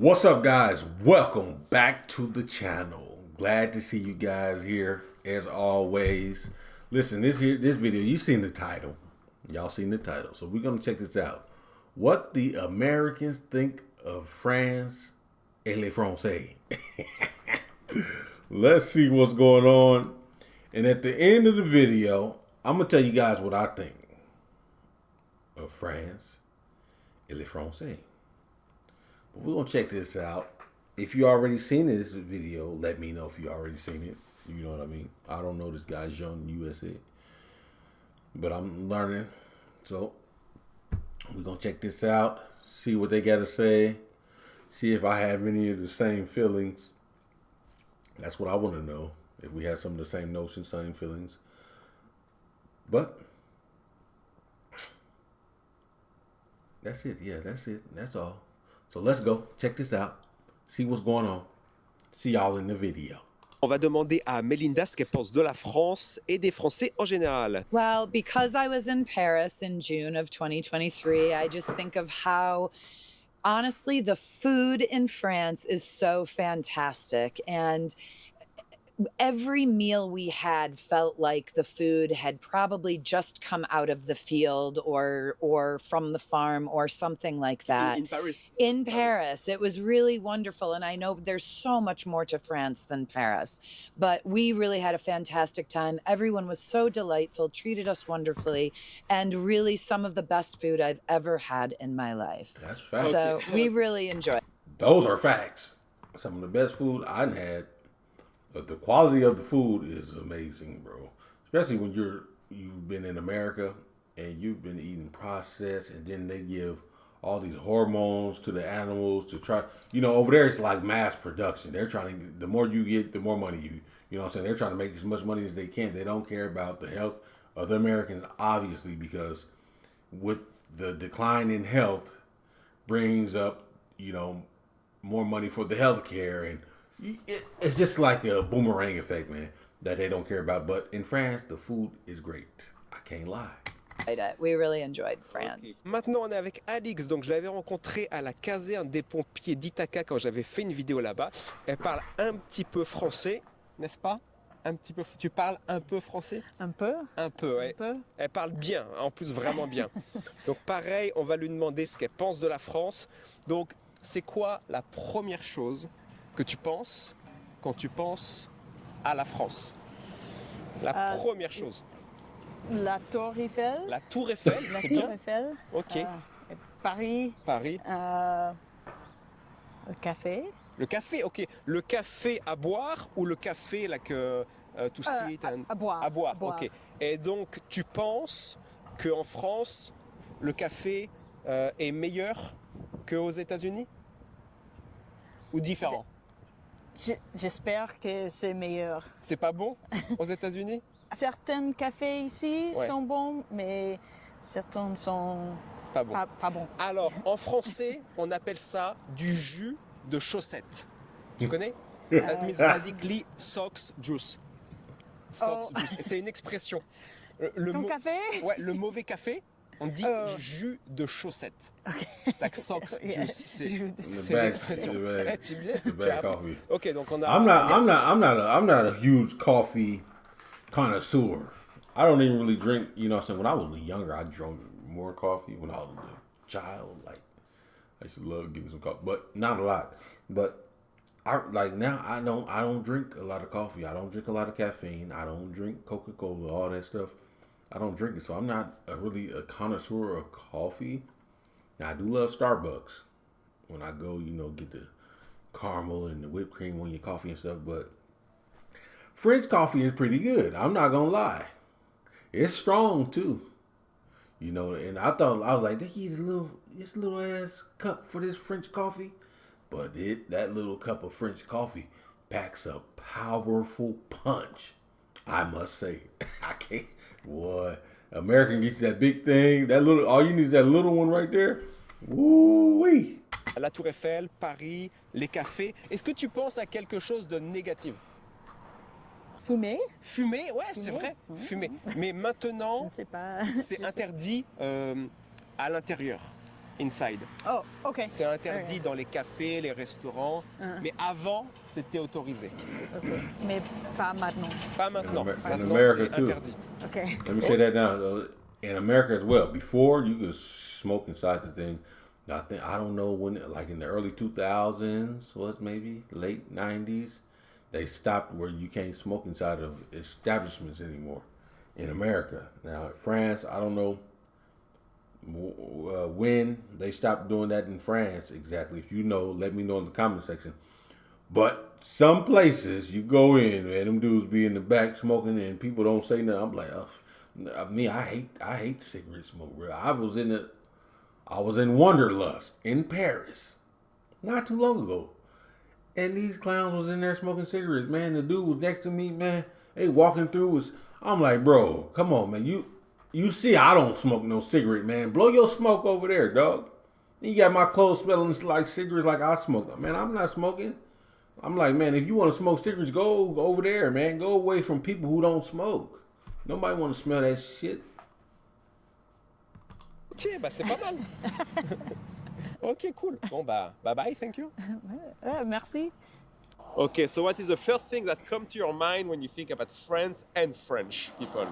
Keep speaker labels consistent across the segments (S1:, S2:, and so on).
S1: What's up, guys? Welcome back to the channel. Glad to see you guys here as always. Listen, this video, you seen the title. Y'all seen the title. So we're gonna check this out. What the Americans think of France et les Français. Let's see what's going on. And at the end of the video, I'm gonna tell you guys what I think of France et les Français. But we're gonna check this out. If you already seen this video, let me know if you already seen it. You know what I mean? I don't know this guy, Jean USA, but I'm learning. So we're gonna check this out, see what they gotta say, see if I have any of the same feelings. That's what I want to know. If we have some of the same notions, same feelings. But that's it. Yeah, that's it. That's all. So let's go, check this out, see what's going on. See y'all in the video.
S2: On va demander à Mélinda ce qu'elle pense de la France et des Français en général.
S3: Well, because I was in Paris in June of 2023, I just think of how, honestly, the food in France is so fantastic. And every meal we had felt like the food had probably just come out of the field or from the farm or something like that.
S2: In Paris.
S3: In Paris. It was really wonderful. And I know there's so much more to France than Paris, but we really had a fantastic time. Everyone was so delightful, treated us wonderfully, and really some of the best food I've ever had in my life.
S1: That's facts.
S3: So we really enjoyed.
S1: Those are facts. Some of the best food I've had. But the quality of the food is amazing, bro. Especially when you've been in America and you've been eating processed, and then they give all these hormones to the animals to try. You know, over there it's like mass production. They're trying to. The more you get, the more money you know what I'm saying. They're trying to make as much money as they can. They don't care about the health of the Americans, obviously, because with the decline in health brings up, you know, more money for the health care, and it's just like a boomerang effect, man, that they don't care about. But in France, the food is great. I can't lie.
S3: We really enjoyed France.
S2: Okay. Maintenant, on est avec Alix. Donc, je l'avais rencontrée à la caserne des pompiers d'Ithaca quand j'avais fait une vidéo là-bas. Elle parle un petit peu français, n'est-ce pas? Un petit peu. Tu parles un peu français?
S4: Un peu.
S2: Un peu, ouais.
S4: Un peu.
S2: Elle parle bien, en plus vraiment bien. Donc, pareil, on va lui demander ce qu'elle pense de la France. Donc, c'est quoi la première chose que tu penses quand tu penses à la France? La première chose.
S4: La Tour Eiffel.
S2: La Tour Eiffel,
S4: La
S2: c'est
S4: Tour
S2: bien.
S4: Eiffel.
S2: Ok.
S4: Paris.
S2: Paris.
S4: Le café.
S2: Le café, ok. Le café à boire ou le café là que to sit and...
S4: À boire.
S2: À boire, ok. Et donc tu penses qu'en France, le café est meilleur qu'aux États-Unis? Ou différent?
S4: J'espère que c'est meilleur.
S2: C'est pas bon aux États-Unis?
S4: Certains cafés ici
S2: Ouais.
S4: sont bons, mais certains sont
S2: Pas bon.
S4: pas bons.
S2: Alors, en français, on appelle ça du jus de chaussette. Tu connais?
S4: Euh,
S2: That means basically socks juice. Socks
S4: Oh.
S2: juice. C'est une expression.
S4: Ton café?
S2: Ouais, le mauvais café, on dit jus de chaussette. C'est like socks
S4: Yeah.
S2: juice. C'est
S1: bad-
S2: l'expression.
S1: the bad-
S2: Ouais, tu me laisses,
S1: the bad
S2: tu as-
S1: coffee.
S2: Ok, donc on a.
S1: I'm not a huge coffee connoisseur. I don't even really drink. You know what I'm saying? When I was younger, I drank more coffee. When I was a child, like I used to love getting some coffee, but not a lot. But I like now I don't drink a lot of coffee. I don't drink a lot of caffeine. I don't drink Coca-Cola, all that stuff. I don't drink it, so I'm not really a connoisseur of coffee. Now I do love Starbucks when I go, you know, get the caramel and the whipped cream on your coffee and stuff. But French coffee is pretty good. I'm not gonna lie, it's strong too. You know, and I was like, they use this little ass cup for this French coffee, but that little cup of French coffee packs a powerful punch. I must say, I can't. Boy, American gets that big thing. That little, all you need is that little one right there. Woo-wee.
S2: La Tour Eiffel, Paris, les cafés. Est-ce que tu penses à quelque chose de négatif?
S4: Fumer?
S2: Fumer, ouais, c'est vrai, fumer. Mais
S4: Je
S2: maintenant,
S4: ne sais pas.
S2: c'est interdit à l'intérieur. inside.
S4: Oh, okay.
S2: C'est interdit
S4: Okay.
S2: dans les cafés, les restaurants, mais avant, c'était autorisé.
S4: Okay. Mais pas maintenant.
S2: Pas maintenant.
S1: In
S2: Maintenant,
S1: America,
S2: c'est
S1: too.
S2: interdit.
S4: Okay.
S1: Let me say that now. In America as well. Before you could smoke inside the thing. I don't know when, like in the early 2000s, was maybe late 90s, they stopped where you can't smoke inside of establishments anymore in America. Now, in France, I don't know when they stopped doing that in France exactly. If you know, let me know in the comment section. But some places you go in and them dudes be in the back smoking and people don't say nothing. I'm like, I hate cigarette smoke, bro. I was in Wanderlust in Paris not too long ago. And these clowns was in there smoking cigarettes, man. The dude was next to me, man. They walking through I'm like, bro, come on, man. You see I don't smoke no cigarette, man. Blow your smoke over there, dog. You got my clothes smelling like cigarettes like I smoke. Man, I'm not smoking. I'm like, man, if you want to smoke cigarettes, go over there, man. Go away from people who don't smoke. Nobody want to smell that shit.
S2: Ok, bah c'est pas mal. Ok, cool. Bon, bah, bye bye, thank you.
S4: Merci.
S2: Okay, so what is the first thing that comes to your mind when you think about France and French people?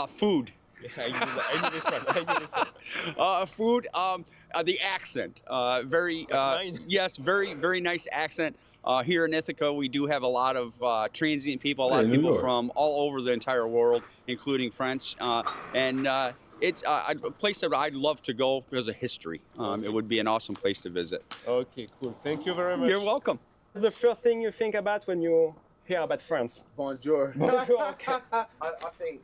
S5: Food.
S2: I knew this one.
S5: Food. The accent. Very.
S2: Like mine?
S5: Yes, very, very nice accent. Here in Ithaca, we do have a lot of transient people, a lot
S1: Yeah,
S5: of
S1: New
S5: people
S1: York.
S5: from all over the entire world, including French. And it's a place that I'd love to go because of history. It would be an awesome place to visit.
S2: Okay, cool. Thank you very much.
S5: You're welcome.
S2: What's the first thing you think about when you hear about France?
S6: Bonjour.
S2: Bonjour, okay.
S6: I think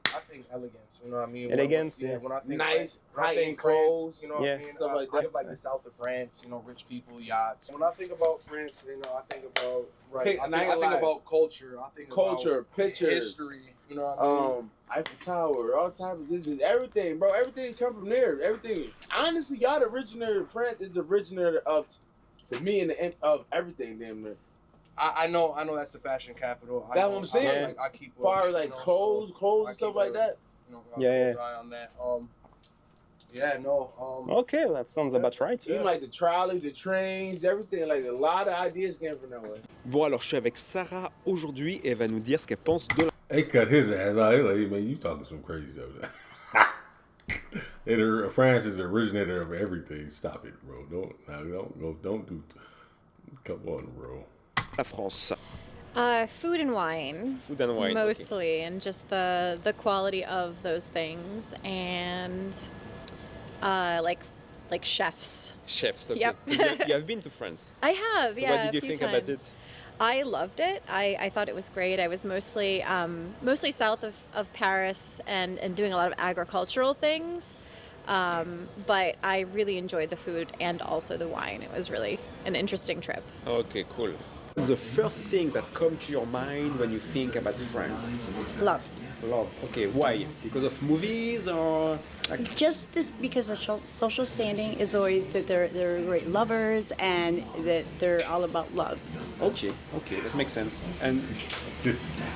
S6: elegance. You know what I mean?
S2: Elegance, yeah.
S6: When I think
S7: Nice,
S6: when I
S7: high-end
S6: think
S7: clothes,
S6: France, you know what
S2: yeah.
S6: I mean?
S7: Stuff like
S6: I
S7: that.
S6: think like the south of France. You know, rich people, yachts. When I think about France, you know, I think about
S7: Pick-
S6: I
S7: not
S6: think,
S7: gonna lie.
S6: about culture. I think
S7: Culture,
S6: about
S7: pictures.
S6: history. You know what I mean?
S7: Eiffel Tower, all types of this is everything, bro. Everything come from there. Everything. Honestly, y'all the originator. France is the originator of, to me, in the end of everything. Damn near.
S6: I know that's the fashion capital.
S7: That's what I'm saying.
S6: Like, I keep
S7: As far as
S6: you
S7: like
S6: know,
S7: clothes
S6: I
S7: and stuff
S6: keep
S7: like
S6: a-
S7: that.
S6: You know,
S2: Yeah,
S6: close eye on that. Yeah, no.
S2: Okay, that sounds about right.
S7: Even like the trolleys, the trains, everything. Like a lot of ideas came from that way.
S2: Bon, alors je suis avec Sarah aujourd'hui et elle va nous dire ce qu'elle pense de la...
S1: They cut his ass out. They like, hey, man, you talking some crazy stuff. France is the originator of everything. Stop it, bro. Don't do. Come on, bro.
S2: La France.
S8: Food and wine.
S2: Food and wine.
S8: Mostly, and just the quality of those things, and like chefs.
S2: Okay. Chefs, okay.
S8: Yep.
S2: You have been to France.
S8: I have,
S2: So
S8: yeah.
S2: what did you
S8: a few
S2: think
S8: times.
S2: about it?
S8: I loved it. I thought it was great. I was mostly south of Paris and doing a lot of agricultural things. But I really enjoyed the food and also the wine. It was really an interesting trip.
S2: Okay, cool. The first thing that comes to your mind when you think about France?
S9: Love.
S2: Love. Okay, why? Because of movies or?
S9: Just this because the social standing is always that they're great lovers and that they're all about love.
S2: Okay, that makes sense. And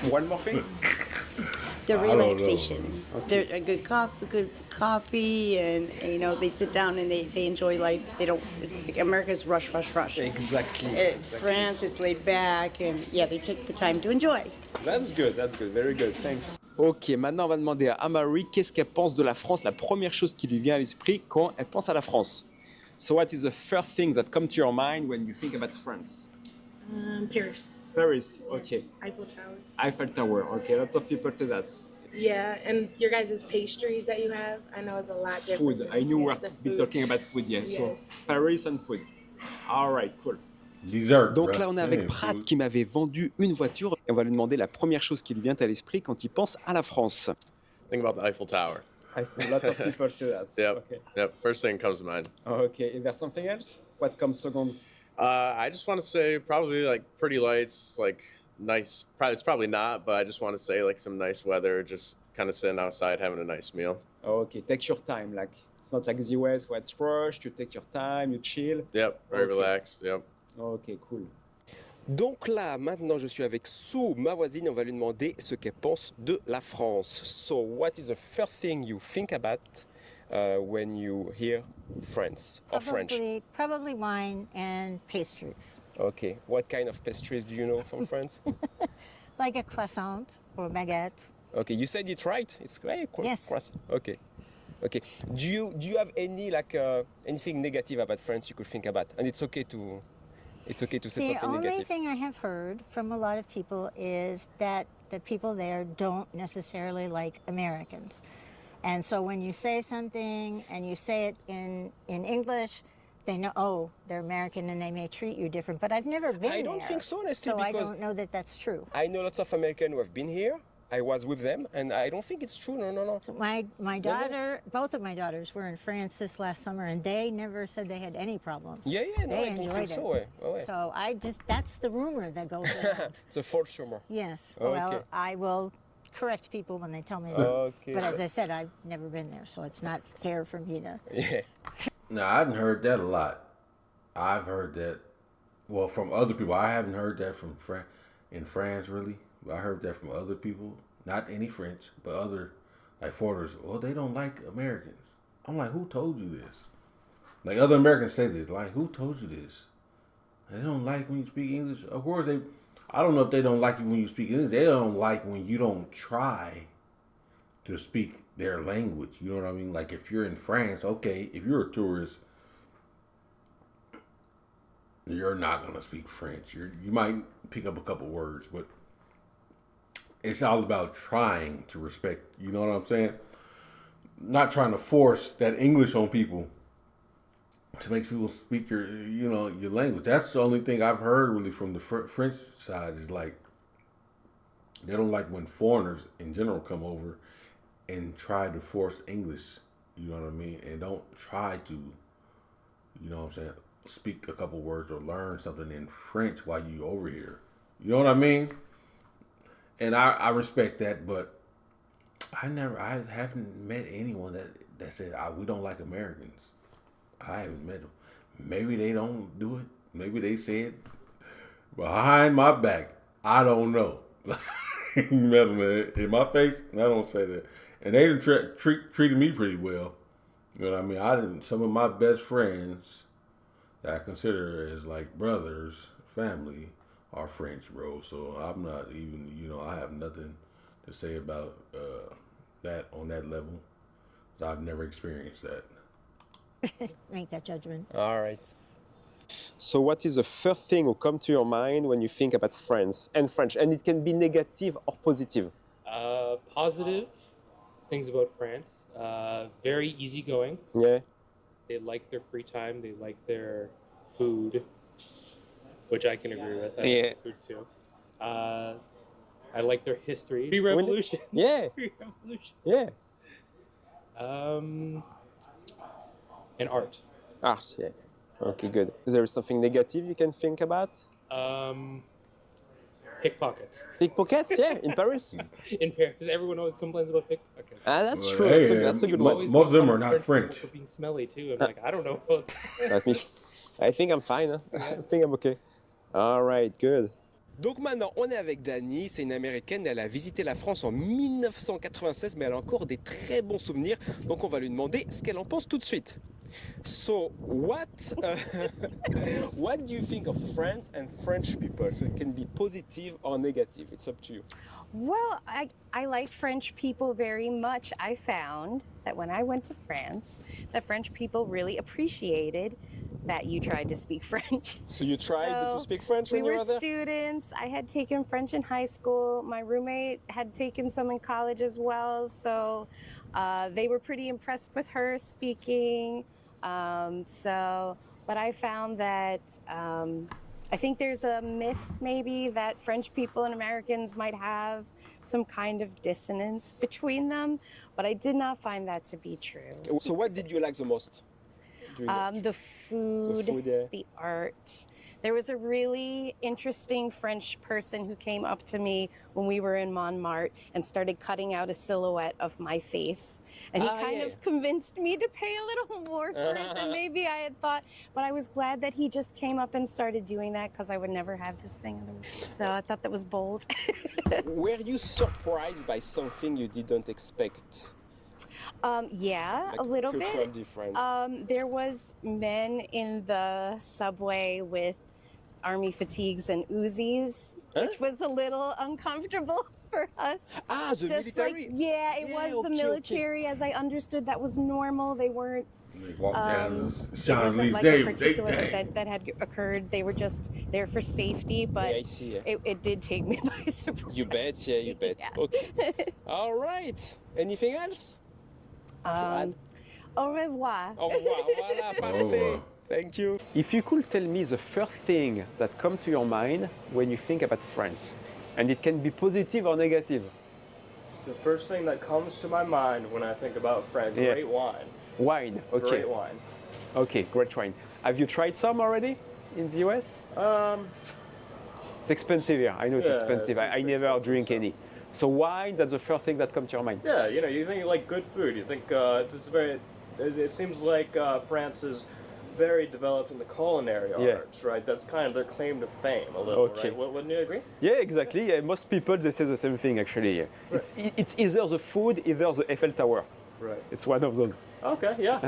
S2: one more thing?
S9: The
S1: I don't know.
S9: relaxation. They're a good coffee, and you know they sit down and they enjoy life. They don't. Like America's rush.
S2: Exactly.
S9: France is laid back, and yeah, they take the time to enjoy.
S2: That's good, very good, thanks. Ok, maintenant on va demander à Amari qu'est-ce qu'elle pense de la France, la première chose qui lui vient à l'esprit quand elle pense à la France. So what is the first thing that comes to your mind when you think about France?
S10: Paris.
S2: Paris, okay.
S10: Eiffel Tower.
S2: Eiffel Tower, okay, lots of people say that.
S10: Yeah, and your guys' pastries that you have, I know it's a lot different.
S2: Food, I knew we're
S10: Yes, the
S2: be
S10: food.
S2: talking about food, yeah.
S10: Yes.
S2: So Paris and food. All right, cool.
S1: Dessert.
S2: Donc
S1: bro.
S2: là, on est avec
S1: Damn,
S2: Brad
S1: food.
S2: qui m'avait vendu une voiture et on va lui demander la première chose qui lui vient à l'esprit quand il pense à la France.
S11: Think about the Eiffel Tower.
S2: Lots of people say that.
S11: Yep.
S2: Okay.
S11: Yep. First thing comes to mind.
S2: Okay, is there something else? What comes second?
S11: I just want to say probably like pretty lights, like nice. It's probably not, but I just want to say like some nice weather, just kind of sitting outside having a nice meal.
S2: Okay, take your time. Like it's not like the US where it's rushed. You take your time, you chill.
S11: Yep. Very
S2: Okay.
S11: relaxed. Yep.
S2: Ok, cool. Donc là, maintenant, je suis avec Sue, ma voisine. On va lui demander ce qu'elle pense de la France. So, what is the first thing you think about when you hear France or French?
S12: Probably wine and pastries.
S2: Okay. What kind of pastries do you know from France?
S12: Like a croissant or baguette.
S2: Okay, you said it right. It's great.
S12: Yes.
S2: Croissant. Okay. Okay. Do you have any anything negative about France you could think about? And it's okay to say
S12: The
S2: something
S12: only
S2: negative.
S12: thing I have heard from a lot of people is that the people there don't necessarily like Americans. And so when you say something and you say it in English, they know, oh, they're American and they may treat you different. But I've never been there.
S2: I don't think so, honestly,
S12: so
S2: because
S12: I don't know that that's true.
S2: I know lots of Americans who have been here. I was with them, and I don't think it's true. No.
S12: So my daughter, both of my daughters were in France this last summer, and they never said they had any problems.
S2: Yeah, no,
S12: they
S2: I don't
S12: enjoyed
S2: think
S12: it.
S2: so. Ouais.
S12: So that's the rumor that goes around.
S2: It's a false rumor.
S12: Yes.
S2: Okay.
S12: Well, I will correct people when they tell me that.
S2: Okay.
S12: But as I said, I've never been there, so it's not fair for me to.
S2: Yeah.
S1: No, I hadn't heard that a lot. I've heard that, well, from other people. I haven't heard that from in France, really. I heard that from other people. Not any French, but other, like foreigners. Well, they don't like Americans. I'm like, who told you this? Like, other Americans say this. Like, who told you this? They don't like when you speak English. Of course, I don't know if they don't like you when you speak English. They don't like when you don't try to speak their language. You know what I mean? Like, if you're in France, okay, if you're a tourist, you're not going to speak French. You might pick up a couple words, but it's all about trying to respect, you know what I'm saying? Not trying to force that English on people to make people speak your language. That's the only thing I've heard really from the French side is like, they don't like when foreigners in general come over and try to force English, you know what I mean? And don't try to, you know what I'm saying, speak a couple words or learn something in French while you over here. You know what I mean? And I respect that, but I haven't met anyone that said we don't like Americans. I haven't met them. Maybe they don't do it. Maybe they say it behind my back. I don't know. You met them in my face, and I don't say that. And they treated me pretty well. You know what I mean? Some of my best friends that I consider as like brothers, family, are French, bro. So I'm not even, I have nothing to say about that on that level. 'Cause I've never experienced that.
S12: Make that judgment.
S2: All right. So what is the first thing who come to your mind when you think about France and French? And it can be negative or positive.
S13: Positive things about France. Very easygoing.
S2: Yeah.
S13: They like their free time. They like their food, which I can agree with. I like food too. I like their history. Pre-revolution.
S2: Yeah.
S13: Pre-revolution.
S2: Yeah.
S13: And art.
S2: Art, yeah. Okay, good. Is there something negative you can think about?
S13: Pickpockets.
S2: Pickpockets, yeah, in Paris.
S13: In Paris, everyone always complains about pickpockets.
S2: That's
S1: Well,
S2: true.
S1: hey,
S2: That's a good one.
S1: Most of them are not French.
S13: For being smelly too. I'm like, I don't know about that.
S2: I think I'm fine. Huh? I think I'm okay. All right, good. Donc maintenant, on est avec Dani, c'est une Américaine, elle a visité la France en 1996, mais elle a encore des très bons souvenirs, donc on va lui demander ce qu'elle en pense tout de suite. So, what do you think of France and French people? So it can be positive or negative, it's up to you.
S14: Well, I like French people very much. I found that when I went to France, that French people really appreciated that you tried to speak French.
S2: So you tried to speak French when you were there?
S14: We were students. I had taken French in high school. My roommate had taken some in college as well. So they were pretty impressed with her speaking. But I found that I think there's a myth maybe that French people and Americans might have some kind of dissonance between them, but I did not find that to be true.
S2: So what did you like the most?
S14: The food, the art. There was a really interesting French person who came up to me when we were in Montmartre and started cutting out a silhouette of my face. And he kind of convinced me to pay a little more for it than maybe I had thought. But I was glad that he just came up and started doing that because I would never have this thing otherwise. So I thought that was bold.
S2: Were you surprised by something you didn't expect
S14: Yeah,
S2: Like
S14: a little
S2: cultural
S14: bit.
S2: difference.
S14: There was men in the subway with army fatigues and Uzis, which was a little uncomfortable for us.
S2: Ah, the
S14: Just like,
S2: military.
S14: yeah, it was the military. As I understood, that was normal. They weren't.
S1: They walk down the
S14: It wasn't like a particular event that had occurred. They were just there for safety, but
S2: I see. Yeah.
S14: it did take me by surprise.
S2: You bet, yeah, you bet.
S14: Yeah.
S2: Okay. All right. Anything else?
S14: Au revoir.
S2: Au revoir. Voilà, parfait. Thank you. If you could tell me the first thing that comes to your mind when you think about France, and it can be positive or negative.
S15: The first thing that comes to my mind when I think about France,
S2: Yeah.
S15: great wine.
S2: Wine, okay.
S15: Great wine.
S2: Okay, great wine. Have you tried some already in the US? It's expensive here. I know it's
S15: Yeah,
S2: expensive.
S15: it's
S2: I never drink any. So wine, that's the first thing that comes to your mind.
S15: Yeah, you know, you think like good food. You think it's very. It seems like France is very developed in the culinary
S2: Yeah.
S15: arts, right? That's kind of their claim to fame, a little,
S2: Okay.
S15: right? Wouldn't you agree?
S2: Yeah, exactly. Yeah, most people, they say the same thing, actually. Yeah. It's either the food, either the Eiffel Tower.
S15: Right.
S2: It's one of those.
S15: Okay, yeah.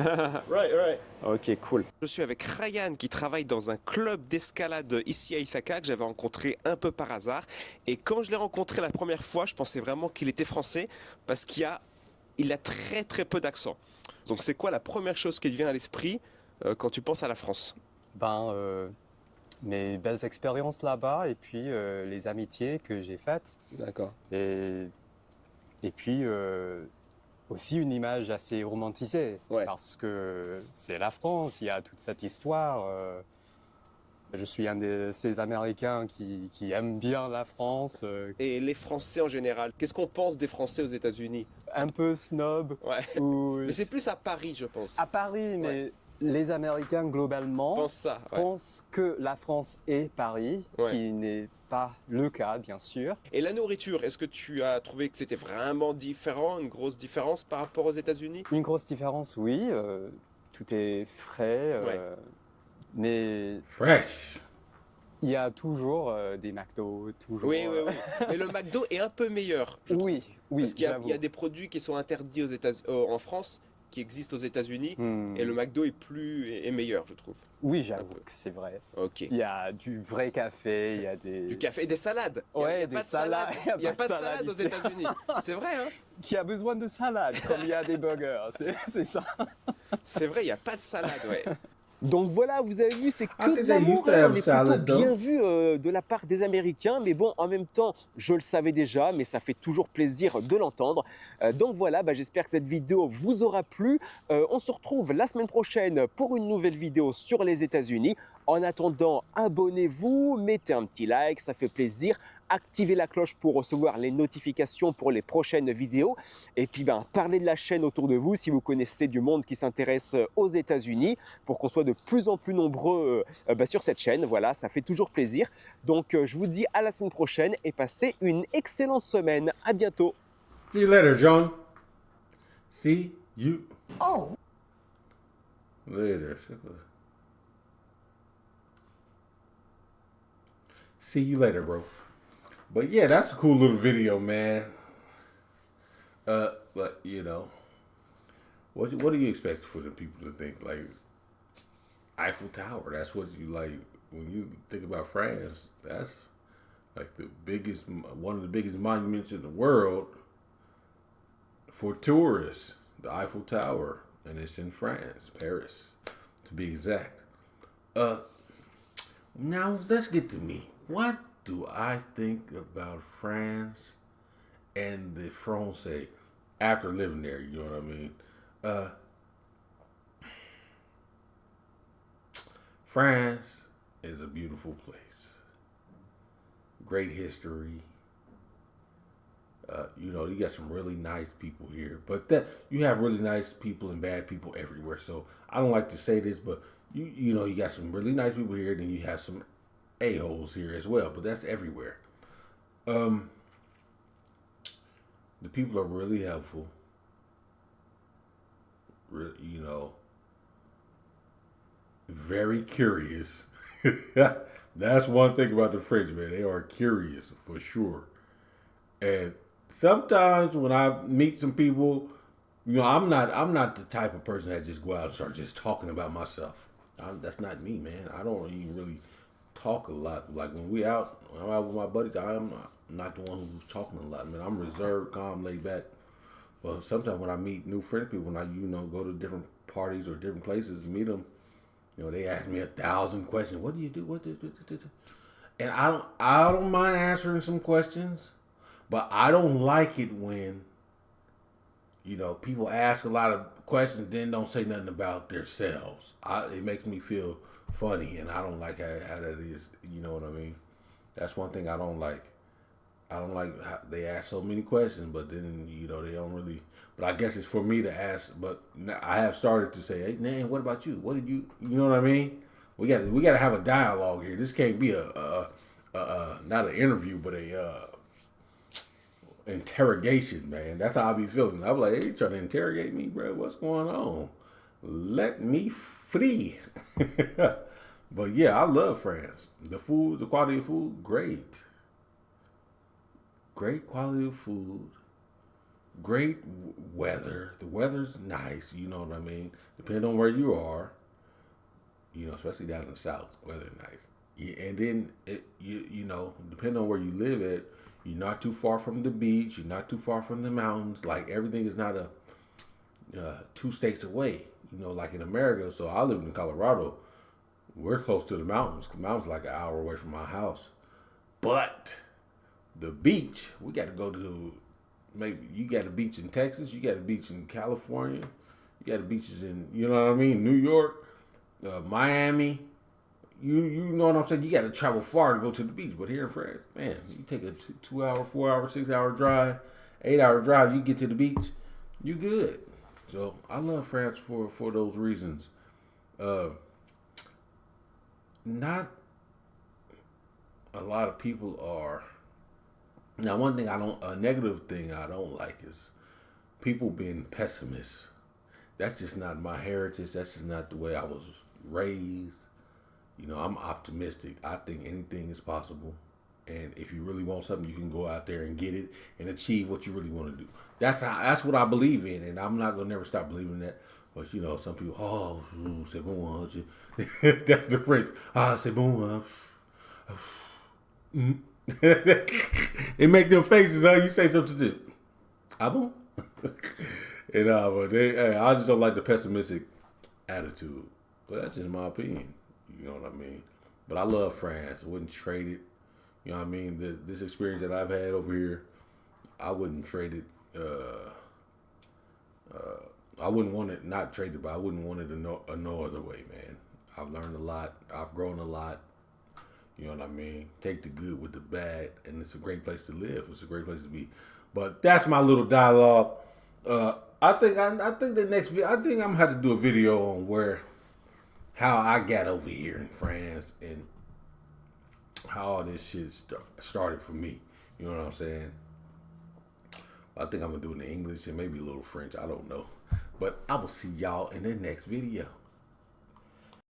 S15: right, right.
S2: Ok, cool. Je suis avec Ryan qui travaille dans un club d'escalade ici à Ithaca que j'avais rencontré un peu par hasard. Et quand je l'ai rencontré la première fois, je pensais vraiment qu'il était français parce qu'il a très très peu d'accent. Donc c'est quoi la première chose qui te vient à l'esprit quand tu penses à la France?
S16: Mes belles expériences là-bas et puis les amitiés que j'ai faites.
S2: D'accord.
S16: Et puis aussi une image assez romantisée parce que c'est la France, il y a toute cette histoire. Je suis un de ces Américains qui aiment bien la France.
S2: Et les Français en général, qu'est-ce qu'on pense des Français aux États-Unis?
S16: Un peu snob.
S2: Ouais. Mais c'est plus à Paris, je pense.
S16: À Paris, mais les Américains globalement pensent que la France est Paris, qui n'est pas le cas, bien sûr.
S2: Et la nourriture, est-ce que tu as trouvé que c'était vraiment différent, une grosse différence par rapport aux États-Unis?
S16: Une grosse différence, oui. Tout est frais, mais...
S1: Fresh.
S16: Il y a toujours des McDo, toujours...
S2: Oui. Mais le McDo est un peu meilleur, je trouve.
S16: Oui,
S2: Parce qu'il y a des produits qui sont interdits en France, qui existent aux États-Unis, et le McDo est meilleur, je trouve.
S16: Oui, j'avoue que c'est vrai.
S2: Ok.
S16: Il y a du vrai café, il y a des...
S2: Du café et des salades.
S16: Ouais,
S2: il n'y a pas de salade. Il n'y a pas de salade aux États-Unis. C'est vrai, hein?
S16: Qui a besoin de salade, comme il y a des burgers, c'est ça.
S2: C'est vrai, il n'y a pas de salade, ouais. Donc voilà, vous avez vu, c'est que de
S1: they
S2: l'amour,
S1: used to
S2: hein.
S1: have
S2: On est
S1: salad,
S2: plutôt bien
S1: though.
S2: vu de la part des Américains, mais bon, en même temps, je le savais déjà, mais ça fait toujours plaisir de l'entendre. Donc voilà, j'espère que cette vidéo vous aura plu. On se retrouve la semaine prochaine pour une nouvelle vidéo sur les États-Unis. En attendant, abonnez-vous, mettez un petit like, ça fait plaisir. Activez la cloche pour recevoir les notifications pour les prochaines vidéos. Et puis parlez de la chaîne autour de vous si vous connaissez du monde qui s'intéresse aux États-Unis pour qu'on soit de plus en plus nombreux sur cette chaîne. Voilà, ça fait toujours plaisir. Donc je vous dis à la semaine prochaine et passez une excellente semaine. À bientôt.
S1: See you later, John. See you.
S12: Oh.
S1: Later. See you later, bro. But yeah, that's a cool little video, man. But you know, what do you expect for the people to think? Like Eiffel Tower. That's what you like when you think about France. That's like one of the biggest monuments in the world for tourists. The Eiffel Tower, and it's in France, Paris, to be exact. Now let's get to me. What do I think about France and the Français after living there? You know what I mean? France is a beautiful place. Great history. You know, you got some really nice people here, but you have really nice people and bad people everywhere. So I don't like to say this, but you know, you got some really nice people here, then you have some a-holes here as well, but that's everywhere. The people are really helpful. You know, very curious. That's one thing about the French, man. They are curious for sure. And sometimes when I meet some people, I'm not the type of person that just go out and start just talking about myself. That's not me, man. I don't even really talk a lot. Like when I'm out with my buddies, I'm not the one who's talking a lot, man. I'm reserved, calm, laid back. But sometimes when I meet new French people, when I go to different parties or different places, meet them, they ask me 1,000 questions. What do you do? What do? And I don't mind answering some questions, but I don't like it when people ask a lot of questions and then don't say nothing about themselves. It makes me feel funny, and I don't like how that is. You know what I mean? That's one thing I don't like. I don't like how they ask so many questions, but then they don't really. But I guess it's for me to ask. But I have started to say, "Hey, man, what about you? What did you? You know what I mean? We got to have a dialogue here. This can't be a not an interview, but a interrogation, man. That's how I be feeling. I'm like, hey, you trying to interrogate me, bro? What's going on? Let me free." But yeah, I love France. The food, the quality of food, great. Great quality of food. Great weather. The weather's nice. You know what I mean? Depending on where you are. Especially down in the south, weather nice. Yeah, and then depending on where you live at, you're not too far from the beach. You're not too far from the mountains. Like everything is not 2 states away. Like in America. So I live in Colorado. We're close to the mountains. The mountains like an hour away from my house. But the beach, we got to go to. Maybe you got a beach in Texas. You got a beach in California. You got beaches in New York, Miami. You know what I'm saying? You got to travel far to go to the beach. But here in France, man, you take a 2 hour, 4 hour, 6 hour drive, 8 hour drive, you get to the beach, you good. So I love France for those reasons. Not a lot of people are. Now, one thing a negative thing I don't like is people being pessimists. That's just not my heritage. That's just not the way I was raised. I'm optimistic. I think anything is possible. And if you really want something, you can go out there and get it and achieve what you really want to do. That's what I believe in, and I'm not gonna never stop believing that. But some people, c'est bon. That's the French. C'est bon. They make them faces. You say something to do. Ah bon? But I just don't like the pessimistic attitude. But that's just my opinion. You know what I mean? But I love France. I wouldn't trade it. You know what I mean? This experience that I've had over here, I wouldn't trade it. I wouldn't want it not traded, but I wouldn't want it no other way, man. I've learned a lot. I've grown a lot. You know what I mean? Take the good with the bad, and it's a great place to live. It's a great place to be. But that's my little dialogue. I think the next video, I think I'm gonna have to do a video on how I got over here in France and how all this shit started for me. You know what I'm saying? I think I'm gonna do it in English and maybe a little French. I don't know. But I will see y'all in the next video.